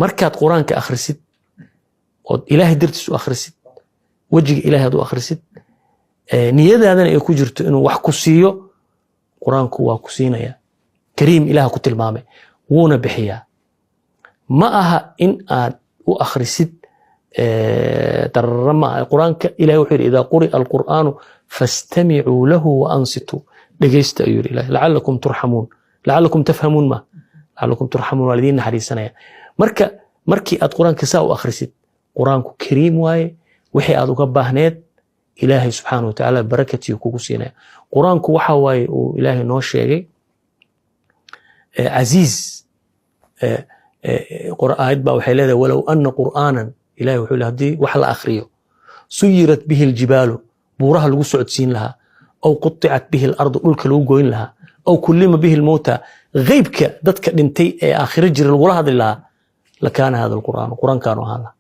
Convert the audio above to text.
markaad quraanka akhrisid oo ilaahay dartiis u akhrisid wajiga ilaahay aad u akhrisid niyadaadana ay ku jirto inuu wax ku siiyo quraanku waa ku siinaya kariim ilaaha ku tilmaamay wuuna bixiyaa ma aha in aad u akhrisid tarrama quraanka ilaahay wuxuu yiri idaa quri'a alqur'aanu fastami'uu lahu wa ansitu dhageysta ayuu ilaahay la'allakum turhamuun la'allakum tafhamuun ma la'allakum turhamuun walidiin naxariisanaya markii aad quraanka saa u akhrisid quraanku kariim waaye wixii aad uga baahneed ilaahay subxaanahu wa ta'aala barakatiisa kugu siinaya quraanku waxa waaye uu ilaahay noo sheegay aziz quraa'ad baa waxay leedahay walaw anna qur'aanan ilaahay wuxuu leeyahay wax la akhriyo suyirat bihi aljibalu buuraha lagu socodsiin lahaa aw quti'at bihi al-ardu dhulka lagu gooyn lahaa aw kullima bihi al-mauta ghaybka dadka dhintay ee aakhira jira lagu hadli lahaa lakaana hada al-qur'aan quraankaanu ahaa